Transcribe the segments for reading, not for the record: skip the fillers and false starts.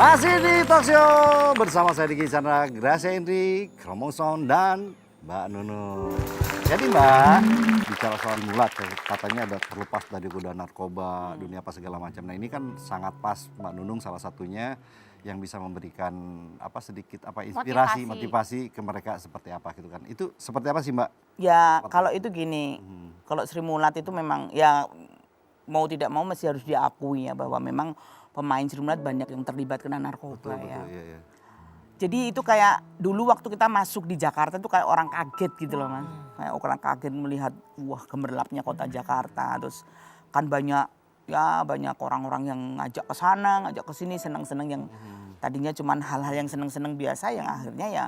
Masih di Talk Show bersama saya Diki Chandra, Gracia Indri, Kromoson, dan Mbak Nunung. Jadi Mbak, bicara soal mulat, katanya ada terlepas dari godaan narkoba, dunia apa segala macam. Nah ini kan sangat pas Mbak Nunung salah satunya yang bisa memberikan sedikit inspirasi, motivasi ke mereka seperti apa gitu kan. Itu seperti apa sih Mbak? Ya kalau itu gini, kalau Sri Mulat itu memang ya mau tidak mau masih harus diakui ya bahwa memang pemain Sri Mulat banyak yang terlibat kena narkoba ya. Betul, iya. Jadi itu kayak dulu waktu kita masuk di Jakarta itu kayak orang kaget gitu loh Mas. Kayak orang kaget melihat wah gemerlapnya kota Jakarta. Terus kan banyak orang-orang yang ngajak ke sana, ngajak ke sini, seneng-seneng yang tadinya cuman hal-hal yang seneng-seneng biasa yang akhirnya ya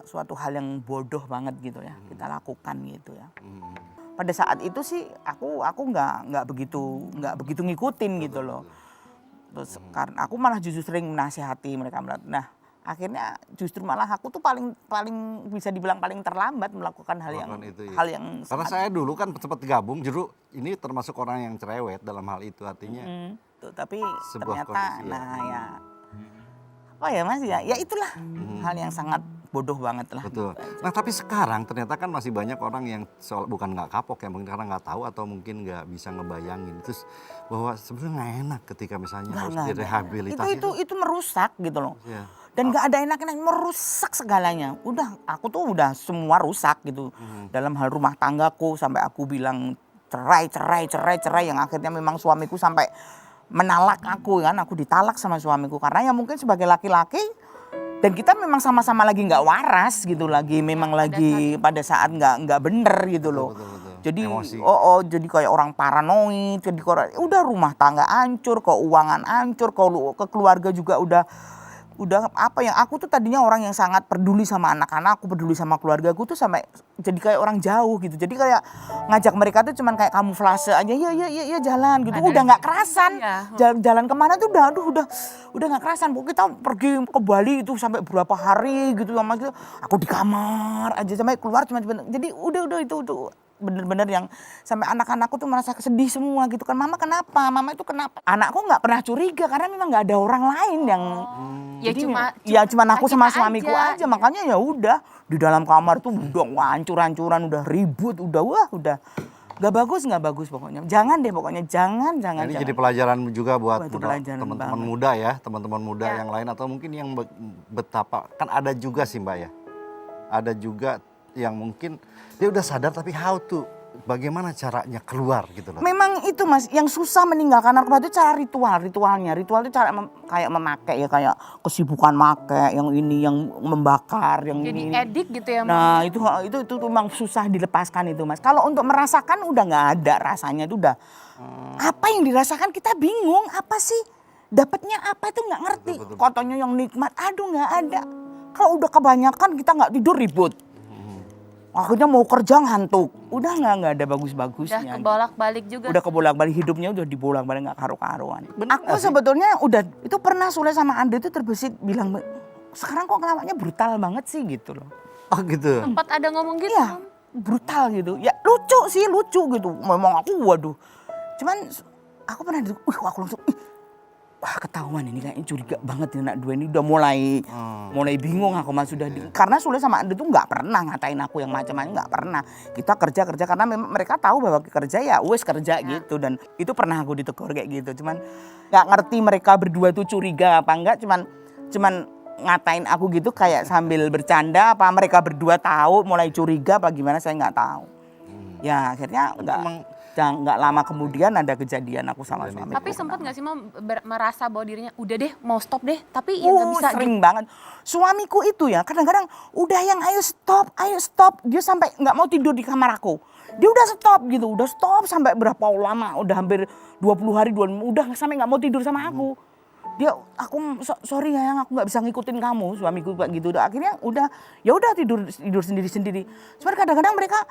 suatu hal yang bodoh banget gitu ya kita lakukan gitu ya. Pada saat itu sih aku nggak begitu ngikutin gitu loh. Terus karena aku malah justru sering menasihati mereka. Nah akhirnya justru malah aku tuh paling bisa dibilang paling terlambat melakukan hal yang karena saya dulu kan sempat gabung, justru ini termasuk orang yang cerewet dalam hal itu artinya. Tapi ternyata kondisi, Mas ya itulah hal yang sangat bodoh banget lah. Betul. Nah tapi sekarang ternyata kan masih banyak orang yang bukan nggak kapok ya, mungkin karena nggak tahu atau mungkin nggak bisa ngebayangin. Terus bahwa sebenarnya nggak enak ketika misalnya harus direhabilitasi. Itu merusak gitu loh. Ya. Dan nggak ada enak-enak, merusak segalanya. Aku tuh udah semua rusak gitu. Dalam hal rumah tanggaku sampai aku bilang cerai yang akhirnya memang suamiku sampai menalak aku kan. Aku ditalak sama suamiku karena ya mungkin sebagai laki-laki dan kita memang sama-sama lagi nggak waras gitu, lagi pada saat nggak bener gitu loh. Betul. Jadi emosi. Jadi kayak orang paranoid, jadi udah rumah tangga hancur, keuangan hancur, ke keluarga juga udah yang aku tuh tadinya orang yang sangat peduli sama anak-anakku, peduli sama keluargaku tuh sampai jadi kayak orang jauh gitu. Jadi kayak ngajak mereka tuh cuman kayak kamuflase aja, ya jalan gitu. Udah nggak kerasan. Jalan kemana tuh udah nggak kerasan. Kita pergi ke Bali itu sampai berapa hari gitu sama gitu. Aku di kamar aja sampai keluar cuma jadi udah itu bener-bener yang sampai anak-anakku tuh merasa sedih semua gitu kan. Mama itu kenapa? Anakku nggak pernah curiga karena memang nggak ada orang lain yang cuma aku sama suamiku aja. Makanya ya udah di dalam kamar tuh udah hancur-hancuran, udah ribut, udah nggak bagus pokoknya. Jangan deh pokoknya jangan. Ini jadi pelajaran juga buat teman-teman muda ya, teman-teman muda yang lain atau mungkin yang betapa kan ada juga sih Mbak ya. Ada juga yang mungkin dia udah sadar tapi bagaimana caranya keluar gitu loh. Memang itu Mas, yang susah meninggalkan narkoba itu cara ritualnya. Ritual itu cara kayak memakai ya, kayak kesibukan make, yang ini yang membakar, yang jadi ini. edik gitu ya Mas. Nah itu memang susah dilepaskan itu Mas. Kalau untuk merasakan udah nggak ada rasanya itu udah. Apa yang dirasakan kita bingung, apa sih dapatnya apa itu nggak ngerti. Betul. Katanya yang nikmat, nggak ada. Kalau udah kebanyakan kita nggak tidur ribut. Akhirnya mau kerja ngantuk, udah nggak ada bagus-bagusnya. Udah kebolak-balik juga. Udah kebolak-balik, hidupnya udah dibolak-balik nggak karu-karuan. Aku sebetulnya itu pernah Sule sama Andre itu terbesit bilang, sekarang kok ngelawaknya brutal banget sih gitu loh. Oh gitu? Sempat ada ngomong gitu? Iya, brutal gitu. Ya lucu gitu. Memang aku cuman aku pernah aku langsung, wah ketahuan ini kayaknya curiga banget nih anak dua ini udah mulai bingung aku Mas sudah karena Sule sama Andre tuh nggak pernah ngatain aku yang macam-macam, nggak pernah. Kita kerja karena memang mereka tahu bahwa kerja ya kerja gitu, dan itu pernah aku ditegur kayak gitu. Cuman nggak ngerti mereka berdua tuh curiga apa enggak, cuman ngatain aku gitu kayak sambil bercanda, apa mereka berdua tahu mulai curiga apa gimana saya nggak tahu. Ya akhirnya nggak lama kemudian ada kejadian aku sama suami. Tapi sempat nggak sih merasa bahwa dirinya udah deh mau stop deh, tapi ya nggak bisa. Sering banget. Suamiku itu ya kadang-kadang udah yang ayo stop, dia sampai nggak mau tidur di kamar aku. Dia udah stop sampai berapa lama, udah hampir 20 hari, udah sampai nggak mau tidur sama aku. Sorry ya, aku nggak bisa ngikutin kamu, suamiku kayak gitu. Akhirnya ya udah tidur sendiri. Cuman kadang-kadang mereka,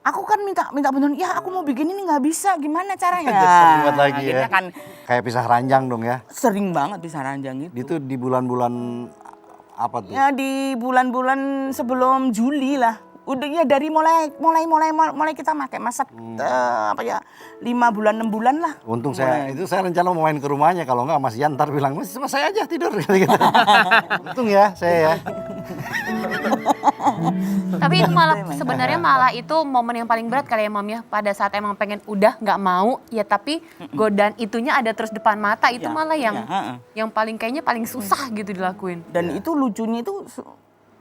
aku kan minta bantuan, ya aku mau bikin ini nggak bisa, gimana caranya? Buat lagi ya. Kan, kayak pisah ranjang dong ya. Sering banget pisah ranjang itu. Itu di bulan-bulan apa tuh? Ya di bulan-bulan sebelum Juli lah. Udah ya dari mulai kita pakai masa 5 bulan 6 bulan lah. Untung saya rencana mau main ke rumahnya, kalau enggak Mas Yan ntar bilang, Mas sama saya aja tidur gitu. Untung ya saya ya. Tapi itu malah sebenarnya malah itu momen yang paling berat kali ya Mam ya. Pada saat emang pengen udah nggak mau ya tapi godaan itunya ada terus depan mata itu Ya, malah ya, yang paling kayaknya paling susah gitu dilakuin. Dan itu lucunya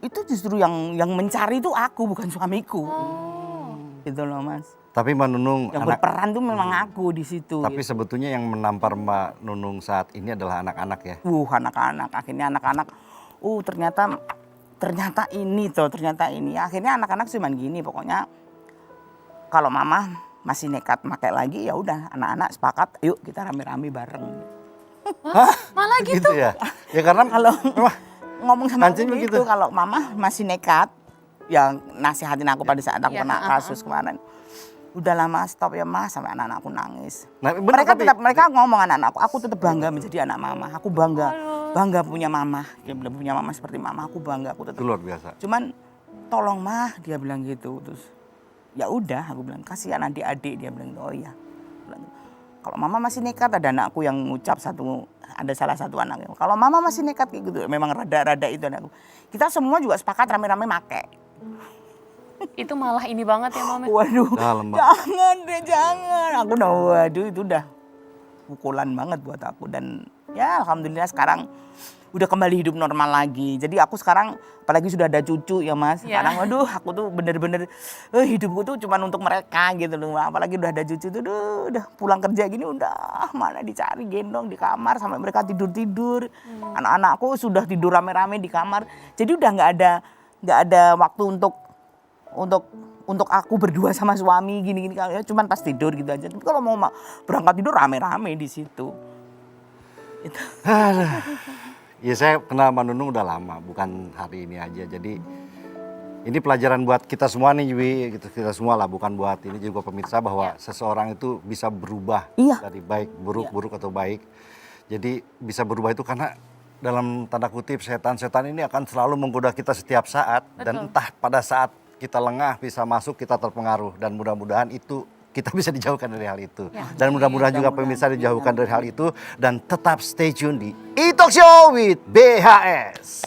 itu justru yang mencari itu aku bukan suamiku. Gitu loh Mas. Tapi Mbak Nunung, Yang berperan tuh memang aku di situ. tapi sebetulnya yang menampar Mbak Nunung saat ini adalah anak-anak ya. Anak-anak. Akhirnya anak-anak, ternyata ini. Akhirnya anak-anak cuman gini, pokoknya kalau mama masih nekat pakai lagi ya udah anak-anak sepakat, yuk kita rame-rame bareng. Hah? Malah gitu. Ya? Ya karena Kalau ngomong sama Mancing aku begitu. gitu, kalau mama masih nekat, yang nasihatin aku pada saat aku Ya, kena kasus kemarin. Udah lama stop ya mas, sampai anak-anakku nangis. Nah, bener, Mereka ngomong anak-anakku, aku tetap bangga menjadi anak mama. Aku bangga punya mama. Dia bilang punya mama seperti mama, aku bangga, aku tetap. itu luar biasa. Cuman tolong mah, dia bilang gitu. Terus ya udah, aku bilang kasihan adik-adik, dia bilang oh iya. Kalau mama masih nekat, ada anakku yang ngucap ada salah satu anaknya. Kalau mama masih nekat kayak gitu, memang rada-rada itu anakku. Kita semua juga sepakat rame-rame make. Itu malah ini banget ya Mam. Waduh, Dalam, Mbak. jangan deh, jangan. Aku waduh itu udah pukulan banget buat aku. Dan ya alhamdulillah sekarang udah kembali hidup normal lagi. Jadi aku sekarang apalagi sudah ada cucu ya mas. Ya. Sekarang waduh aku tuh bener-bener hidupku tuh cuma untuk mereka gitu loh. Apalagi udah ada cucu tuh udah pulang kerja gini udah mana dicari gendong di kamar sampai mereka tidur-tidur. Anak-anakku sudah tidur rame-rame di kamar. Jadi udah nggak ada waktu untuk aku berdua sama suami gini-gini ya cuman pas tidur gitu aja. Tapi kalau mau berangkat tidur rame-rame di situ. Itu. Ya saya kenal Mbak Nunung udah lama, bukan hari ini aja. Jadi ini pelajaran buat kita semua nih, Wi, gitu, kita semua lah, bukan buat ini juga pemirsa bahwa seseorang itu bisa berubah dari baik, buruk atau baik. Jadi bisa berubah itu karena dalam tanda kutip setan-setan ini akan selalu menggoda kita setiap saat. Dan entah pada saat kita lengah bisa masuk, kita terpengaruh. Dan mudah-mudahan itu kita bisa dijauhkan dari hal itu. Dan mudah-mudahan juga pemirsa dijauhkan dari hal itu. Dan tetap stay tune di E-Talk Show with BHS.